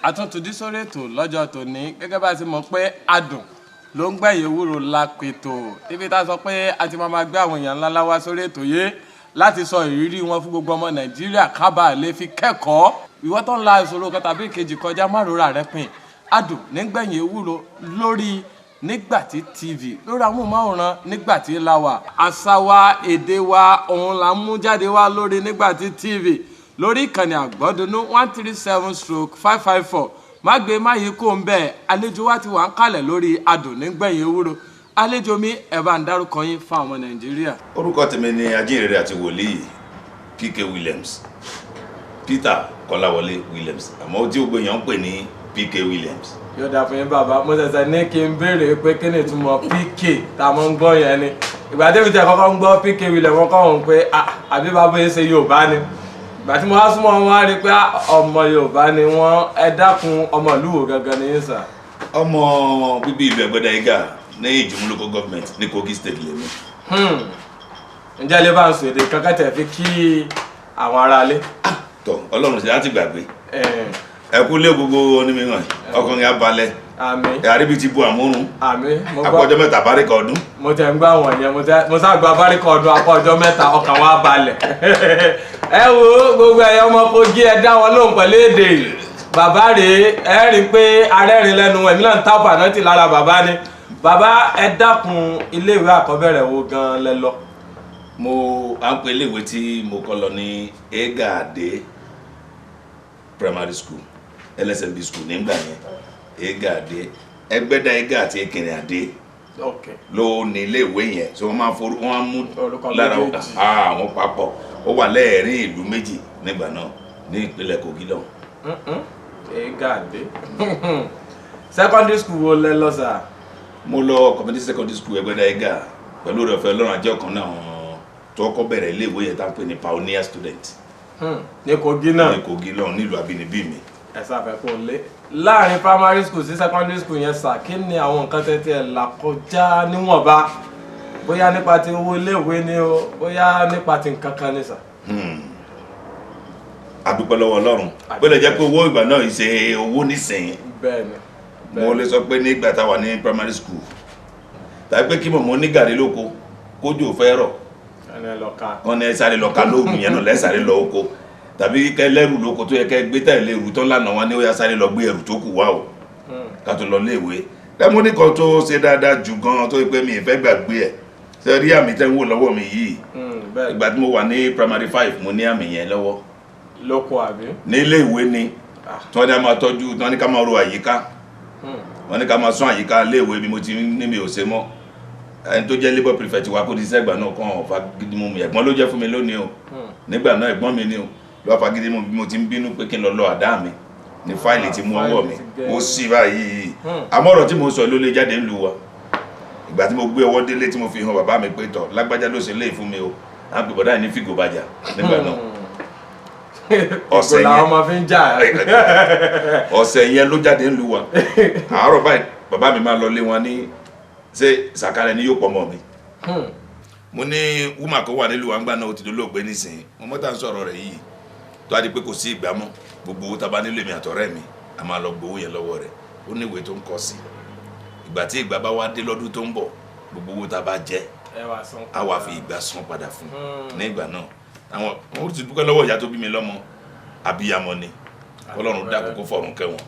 àtúntúndí sórí ètò lọ́jọ́ tòní gẹ́gẹ́ bá ti mọ̀ pé adùn ló ń gbẹ̀yìn ewúro lápètò ibi tá a sọ pé a ti máa gbé àwọn èèyàn ńláńlá wá sórí ètò yìí láti sọ ìrírí wọn fún gbogbo ọmọ Nàìjíríà kábà lè fi kẹ́kọ̀ọ́ ìwọ tó ń la ìṣòro kan tàbí ìkejì kọjá márùnún rẹ pin adùn nígbẹ̀yìn ewúro lórí Nígbàtí TV lórí amóhùnmáwòrán Nígbàtí la wà àṣà wa èdè wa òun là ń mú jáde wá lórí Nígbàtí TV lórí ìkànnì àgbọ́dúnú 137/554 má gbé má yí kó ń bẹ́ẹ̀ àlejò wa ti wà ń kalẹ̀ lórí adùn nígbẹ̀yìn ewúro àlejò mi ẹ bá ń dárúkọ yín fún àwọn Nàìjíríà. Orúkọ tèmi ni ajínrere àti wòlíì PK Williams Peter Kọ́láwọlé Williams àmọ́ tí gbogbo èèyàn ń pè ní PK Williams. Yóò dà fún yín bàbá mo ṣẹ̀ṣẹ̀ ní kí n béèrè pé kí ni ìtumọ̀ PK tá a mọ̀ ń gbọ́ yẹn ni ìgbà tẹ́mi tẹ́ kọ́kọ́ ń gbọ́ PK Williams wọ́n kọ́ wọn pé àbí bàbá yẹn ṣe Yorùbá ni ìgbà tí mo wá súnmọ́ wọn wá rí pé ọmọ Yorùbá ni wọ́n ẹ dákun ọmọ ìlú wo gangan ni yín sà. Ọmọ bíbí ìlú Ẹgbẹ́dáyégà ní Ìjùmọ̀ local government ní Kogi state lèmi. Ǹjẹ́ ilé bá ń sọ èdè kankan tẹ̀ fi kí àwọn aráalé. Tọ́ Ọlọ́run sì láti gbàgbé ẹ kú lé gbogbo onímọ̀ ọkùnrin abalẹ̀ àríbi ti bu àmúrun àpọ̀jọ́ mẹ́ta báríkà ọdún. mo tẹ̀ ń gbá wọn yẹn mo sá gba báríkà ọdún àpọ̀jọ́ mẹ́ta ọkàn wa balẹ̀. ẹ wo gbogbo ẹ̀yọ́ ọmọ Kogi ẹ dá wọn lóhùn pẹ̀lú èdè bàbá rèé ẹ rí i pé arẹ́rìn lẹ́nu ẹ̀mí náà ń tá fànátì lára bàbá ni bàbá ẹ dákun iléèwé àkọ́bẹ̀rẹ̀ wo gan lẹ lọ. à ń pe iléèwé tí mo kọ́ lọ ní Egade primary school LSMB school nígbà yẹn Egade Ẹgbẹ́dáyégà àti Ìkìrìn-Àdé ló ní iléèwé yẹn tí wọ́n máa forú wọ́n mú lára àwọn papọ̀ ó wà lẹ́ẹ̀rín ìlú méjì nígbà náà ní ìpínlẹ̀ Kogi lọ. Egade secondary school wo lẹ lọ sà. mo lọ community secondary school Ẹgbẹ́dáyégà pẹ̀lú rẹ̀ ọ̀fẹ́ Ọlọ́run ajẹ́ ọ̀kan náà tó kọ́ bẹ̀rẹ̀ iléèwé yẹn tá ń pè ní pioneer student. Ní Kogi náà ní Kogi náà nílùú abínibí mi. ẹ sáfẹ́ kó lé láàrin primary school sí secondary school yẹn sà kí ni àwọn nǹkan tẹ́tí ẹ̀ là kọjá níwọ̀nba bóyá nípa ti owó iléèwé ni o bóyá nípa ti nǹkan kan ní sà. A dúpẹ́ lọ́wọ́ Ọlọ́run pé lè jẹ́ pé owó ìgbà náà ṣe owó nísìnyí. Bẹ́ẹ̀ni. Mo lè sọ pé nígbà táwa ní primary school tàbí pé kí mọ̀mọ́ ní gàrí lóko kójú fẹ́ rọ̀ wọ́n ní ẹ sáré lọ ká lóògùn yẹn náà lẹ́sàré lọ oko tàbí kẹ́ lẹ́rù lóko tó yẹ kẹ́ gbé tẹ̀lé ẹrù tó lánàá wọn ní ó yá sáré lọ gbé ẹrù tó kù wá o ká tó lọ léèwé lẹ́mọ́nì kan tó ṣe dáadáa jù gan tó yẹ pé mi ì fẹ́ gbàgbé ẹ̀ ṣe rí àmì tẹ́ ń wò lọ́wọ́ mi yìí ìgbà tí mo wà ní primary 5 mo ní àmì yẹn lọ́wọ́ lóko àbí ní iléèwé ni tí wọ́n dá máa tọ́jú tí wọ́n ní ká máa ro àyíká wọ́n ní ká máa sún àyíká léèwé bí mo ti ní mi ò ṣe mọ́ ẹni tó jẹ́ labour prefect wa kó di sẹ́gbà náà kàn ọ̀fà gidi mú mi ẹ̀gbọ́n ló jẹ́ fún mi lónìí o nígbà náà ẹ̀gbọ́n mi ni o ló fà gidi mú bí mo ti ń bínú pé kí n lọ àdá mi ní fáìlì tí mú ọwọ́ mi ó sì báyìí àmọ́ ọ̀rọ̀ tí mo sọ ló lè jáde ńlú wa ìgbà tí mo gbé ọwọ́ délé tí mo fi hàn bàbá mi pé tọ̀ lágbájá ló ṣe léè fún mi o á pè bọ́dá yìí ní fìgò bàjá nígbà náà ọ̀sẹ̀ yẹn ló jáde ńlú wa àárọ̀ báyìí bàbá mi máa lọ lé wọn ní ṣe sàkálẹ̀ ní yóò pọ̀ mọ́ mi. Mo ní wúmà kó wà nílùú àgbà náà ó ti dolóògbé nísìnyí mo mọ́ta ń sọ̀rọ̀ rẹ̀ yìí tó a di pé kò sí ìgbà mọ́ gbogbo owó tábà nílò èmi àtọ̀rẹ́ mi a máa lọ gbowó yẹn lọ́wọ́ rẹ̀ ó ní ìwé tó ń kọ sí ìgbà tí ìgbà bá wá dé lọ́dún tó ń bọ̀ gbogbo owó tábà jẹ́ a wà fi ìgbà san padà fún ní ìgbà náà àwọn ó ti dúpẹ́ lọ́wọ́ ìyá tó bí mi lọ́mọ abiyamọ ni Ọlọ́run dákun kó fọ̀run kẹ́ wọn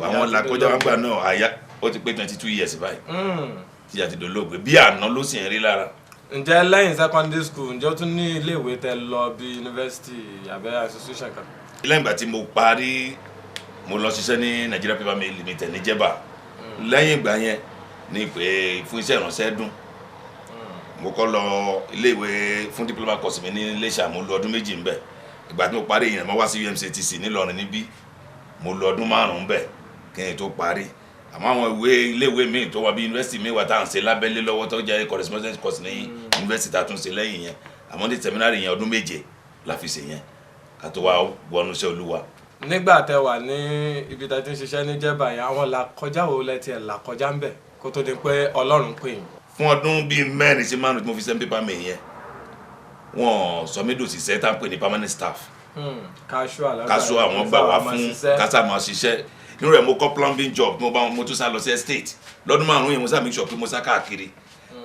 àwọn làkọjá wọn gbà náà àyà ó ti pé 22 years báyìí tí a ti dolóògbé bí àná ló sì ń rí lára. Ǹjẹ́ lẹ́yìn secondary school ǹjẹ́ ó tún ní iléèwé tẹ lọ bí university àbẹ́ association kan. lẹ́yìn ìgbà tí mo parí mo lọ ṣiṣẹ́ ní Nigeria Paper Mill Limited ní Jẹ̀bà lẹ́yìn ìgbà yẹn ní pé fún iṣẹ́ ìránṣẹ́ dún mo kọ́ lọ iléèwé fún diploma course mi ní Iléṣà mo lò ọdún méjì ńbẹ̀ ìgbà tí mo parí ìyẹn mo wá sí UMCTC nílọrin níbí mo lò ọdún 5 ńbẹ̀ kí n tó parí àmọ́ àwọn iléèwé míì tó wà bí yunifásitì míì wà tá à ń ṣe lábẹ́lé lọ́wọ́ tó jẹ́ correspondence course ní yunifásitì tá a tún ṣe lẹ́yìn yẹn àmọ́ ní seminary yẹn ọdún 7 la fi ṣe yẹn ká tó wá wọnú iṣẹ́ Olúwa. Nígbà tẹ wà ní ibi tá a ti ń ṣiṣẹ́ ní Jẹ̀bà yẹn àwọn làkọjá wo lẹ tiẹ̀ làkọjá ń bẹ̀ kó tó di pé Ọlọ́run pè yín. Fún ọdún bíi 4 sí 5 tí mo fi ṣe paper mill yẹn wọ́n sọ mí dòṣìṣẹ́ tá à ń pè ní permanent staff káṣọ àwọn gbà wá fún kásá máa ṣiṣẹ́ nínú rẹ̀ mo kọ́ plumbing job mo tún sá lọ sí estate lọ́dún 5 yẹn mo sá make sure pé mo sá káàkiri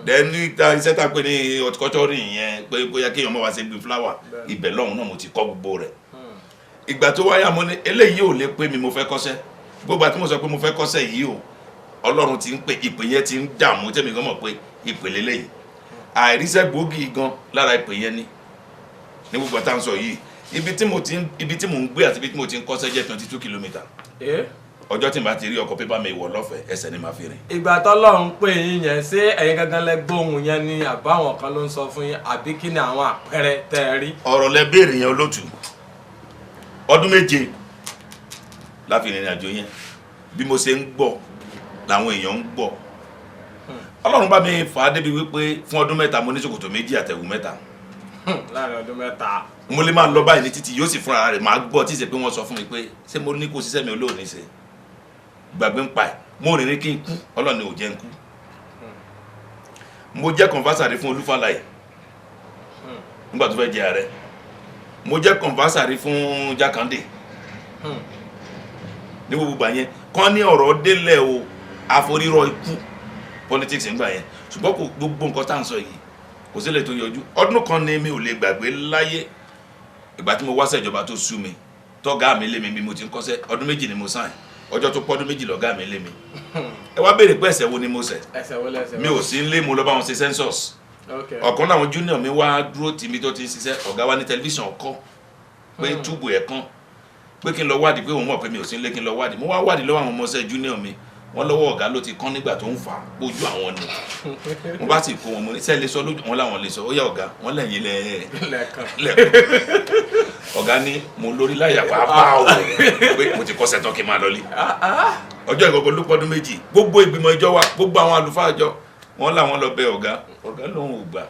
then iṣẹ́ tá a pè ní horticulture yẹn pé bóyá kéèyàn máa wá sí gbin flower ibẹ̀ lọ́hùn náà mo ti kọ́ gbogbo rẹ̀ ìgbà tó wáyà mo ní eléyìí ò lè pé mi mo fẹ́ kọ́ṣẹ́ gbogbo àti mo sọ pé mo fẹ́ kọ́ṣẹ́ yìí o Ọlọ́run ti ń pè ìpè yẹn ti ń dààmú tẹ́mi gan mọ̀ pé ìpè lélẹ́yìí àìríṣẹ́ gbòógì gan lára ìpè yẹn ní gbogbo àtà ń sọ yìí ibi tí mo ń gbé àti ibi tí mo ti ń kọ́ṣẹ́ jẹ́ 22 kìlómítà ọjọ́ tí n bá ti rí ọkọ̀ pépà mi wọ̀ lọ́fẹ̀ẹ́ ẹsẹ̀ ni màá fi rìn. ìgbà tọ́lọ́run pè yín yẹn ṣé ẹ̀yin gangan lẹ gbóhùn yẹn ni àbáwọn kan ló ń sọ fún yín àbí kí ni àwọn àpẹẹrẹ tẹ́ ẹ rí. ọ̀rọ̀ lẹ béèrè yẹn olótù ọdún 7 la fi rìnrìn àjò yẹn bí mo ṣe ń gbọ́ làwọn èèyàn ń gbọ́ Ọlọ́run bá mi fà á débi wípé fún ọdún 3 mo ní ṣòkòtò 2 àtẹ̀wù 3. láàrin ọdún 3. mo lè máa lọ báyìí ní títì yóò sì fúnra rẹ̀ máa gbọ́ tí ì ṣe pé wọ́n sọ fún mi pé ṣé mo ní kó ṣiṣẹ́ mi olóòní ṣe gbàgbé ń pa ẹ̀ mo rìn ní kí n kú Ọlọ́run ni ò jẹ́ ń kú mo jẹ́ kọ̀ǹfàsàrí fún Olúfàlàyé nígbà tó fẹ́ jẹ ààrẹ mo jẹ́ kọ̀ǹfàsàrí fún Jákàndé ní gbogbo gbà yẹn kán ní ọ̀rọ̀ délẹ̀ o àforírọ̀ ikú politics ń gbà yẹn ṣùgbọ́n kò gbogbo nǹkan tá à ń sọ yìí kò sílẹ̀ tó yọjú ọdún kan ní mi ò lè gbàgbé láyé ìgbà tí mo wá ṣèjọba tó sú mi tọ́gá mi lé mi bí mo ti ń kọ́ṣẹ́ ọdún 2 ni mo sáìn ọjọ́ tó pọ́dún 2 lọ́gá mi lé mi ẹ wá béèrè pé ẹ̀ṣẹ̀ wo ni mo ṣẹ̀ mi ò sí ń lé mo lọ bá wọn ṣe census ọ̀kan láwọn junior mi wá dúró tì mí tó ti ń ṣiṣẹ́ ọ̀gá wa ní tẹlifíṣàn kọ́ pé túbù ẹ̀ kan pé kí n lọ wádìí pé òun mọ̀ pé mi ò sí ń lé kí n lọ wádìí mo wá wádìí lọ́wọ́ àwọn ọmọọṣẹ́ junior mi wọ́n lọ́wọ́ ọ̀gá ló ti kán nígbà tó ń fà ojú àwọn ni mo bá sì kó wọn mo ní sẹ́ẹ̀ lè sọ lójú wọn láwọn lè sọ ó yá ọ̀gá wọn lẹ́yìn lẹ́ẹ̀kan ọ̀gá ní mo lórí láyà wá bá o pé mo ti kọ́ṣẹ́ tán kí n máa lọ lé ọjọ́ ìgbọ̀gbọ̀ ló pọ́dún 2 gbogbo ìgbìmọ̀ ìjọ wa gbogbo àwọn àlùfáà ìjọ wọn làwọn lọ bẹ ọ̀gá lòun ò gbà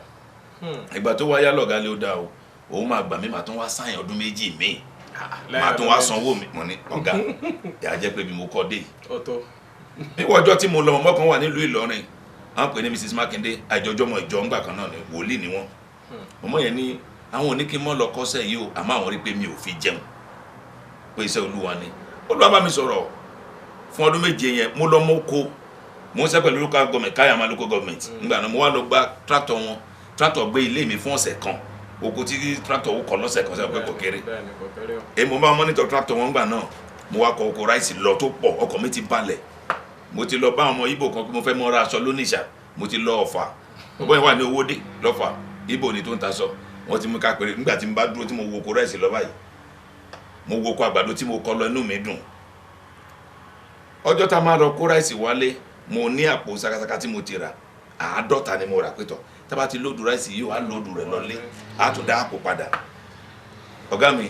ìgbà tó wáyá lọ̀gá lé ó dáa o òun máa gbà mí màá tún wá sáyìn ọdún 2 míì màá tún wá sanwó mi mo ní ọ̀gá ìyá jẹ́ pé bí mo kọ́ dé níwọ̀ ọjọ́ tí mo lọ mọ́ kan wà nílùú Ìlọrin à ń pè ní Mrs. Makinde àjọjọmọ ìjọ ńgbà kan náà ni wòlíì ni wọ́n ọmọ yẹn ní àwọn ò ní kí n mọ́ lọ kọ́ṣẹ́ yìí o àmọ́ àwọn rí pé mi ò fi jẹun pé iṣẹ́ Olúwa ni Olúwa bá mi sọ̀rọ̀ fún ọdún 7 yẹn mo lọ mọ́ ko mo ń ṣe pẹ̀lú local government Kayama local government nígbà náà mo wá lọ gba tractor wọn tractor gbé ilé mi fún ọ̀sẹ̀ kan oko tí tractor kọ lọ́sẹ̀ kan sẹ́wọ̀n pé kò kéré èmi mo bá monitor tractor wọn gbà náà mo wá kọ oko ráìsì lọ tó pọ̀ ọkọ̀ mi ti balẹ̀ mo ti lọ bá ọmọ Ìgbò kan mo fẹ́ mọ ra aṣọ lónìṣà mo ti lọ Ọ̀fà ọgbọ́n ìwà ní Owódé lọ́fà Ìgbò ni tó ń taṣọ wọ́n ti mú ká péré nígbà tí mo bá dúró tí mo wo oko ráìsì lọ báyìí mo wo oko àgbàdo tí mo kọ lọ inú mi dùn ọjọ́ tá a máa lọ kó ráìsì wálé mo ní àpò sakasaka tí mo ti rà 50 ni mo rà pé tọ̀ tá bá ti lóòdù ráìsì yìí wàá lóòdù rẹ̀ lọlé á tún dá àpò padà ọ̀gá mi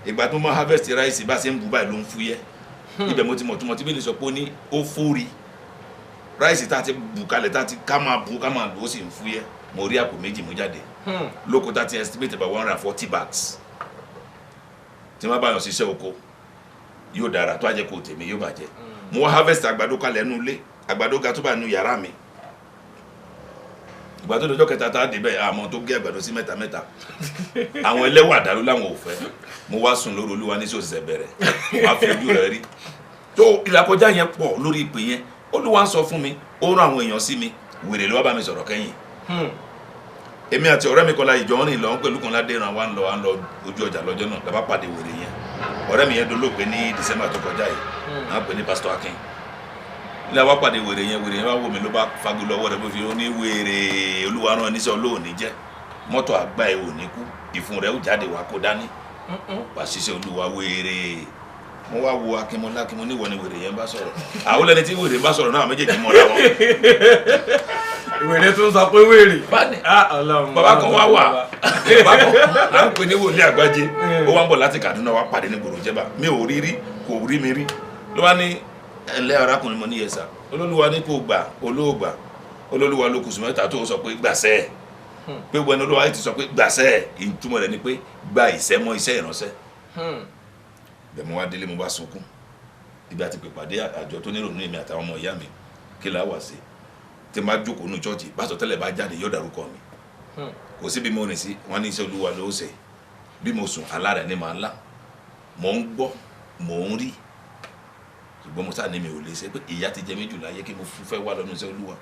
ìgbà tó máa harvest ráìsì bá ṣe ń bù báyìí ló ń fúyẹ́ ibẹ̀ mo ti mọ̀ túmọ̀ tí bí lè sọ pé ó ní ó fúri ráìsì tá a ti bù kalẹ̀ tá a ti ká máa bù ó sì ń fúyẹ́ mo rí àpò 2 mú jáde lóko tá a ti estimate about 140 bags tí wọ́n bá yàn ṣiṣẹ́ oko yóò dára tó a jẹ́ kó tèmi yóò bàjẹ́ mo wá harvest àgbàdo kalẹ̀ nù ilé àgbàdo ga tó bá nu yàrá mi ìgbà tó dọjọ́ kẹta tá a débẹ̀ àmọ́ tó gé àgbàdo sí 3 àwọn ẹlẹ́wọ̀n àdàlú làwọn ò fẹ́ mo wá sùn lórí Olúwa ní sòsìsẹ́ bẹ̀rẹ̀ wàá fi ojú rẹ̀ rí tó ìlàkọjá yẹn pọ̀ lórí ìpè yẹn Olúwa ń sọ fún mi ó rán àwọn èèyàn sí mi wèrè ló wá bá mi sọ̀rọ̀ kẹ́yìn èmi àti ọ̀rẹ́ mi kọ́lá ìjọ rìn lọ pẹ̀lú kan ládé ran wa ń lọ ojú ọjà lọ́jọ́ náà làbá pàdé wèrè yẹn ọ̀rẹ́ mi yẹn dolóògbé ní December tó kọjá yìí náà pè ní Pastor Akin ilé wa pàdé wèrè yẹn wá wò mí ló bá fagbó lọ́wọ́ rẹ̀ bó fi ó ní wèrè Olúwa rán níṣẹ́ olóòní jẹ́ mọ́tò àgbà ẹ̀ ò ní kú ìfun rẹ̀ ó jáde wá kó dání wá ṣiṣẹ́ Olúwa wèrè mo wá wo Akínmọ́lá kí mo níwọ̀ ni wèrè yẹn bá sọ̀rọ̀ àwọn lẹni tí wèrè bá sọ̀rọ̀ náà méjèèjì mọ́ra wọn. ìwèrè tó ń sọ pé wèrè. bàbá kan wá wà bàbá kan là ń pè ní wòlíì àgbájé ó wá ń bọ̀ láti Kaduna wá pàdé ní gbòòrò jẹba mi ò rí rí kò rí mi rí ló wá ní ẹlẹ́ arákùnrin mo ní yẹn sà Olólùwà ní kò gbà olóògbà Olólùwà ló kùsùn mẹ́ta tó sọ pé gbàṣẹ́ pé wọn Olúwa ti sọ pé gbàṣẹ́ ìtumọ̀ rẹ̀ ni pé gba ìṣẹ́mọ́ iṣẹ́ ìránṣẹ́ bẹ́ẹ̀ mo wá délé mo bá sunkún ibi àti pèpàdé àjọ tó nírò nínú èmi àtàwọn ọmọ ìyá mi kí la wà sí tí n bá jókòó nínú chọ́ọ̀chì bá sọ tẹ́lẹ̀ bá jáde yóò dárúkọ mi kò síbi mo rìn sí wọn ní iṣẹ́ Olúwa ló ṣe bí mo sùn alárẹ̀ ni màá lá mò ń gbọ́ mò ń rí ṣùgbọ́n mo sáà ní mi ò lè ṣe pé ìyà ti jẹ mí jù láyé kí mo fẹ́ wá lọ́nu iṣẹ́ Olúwa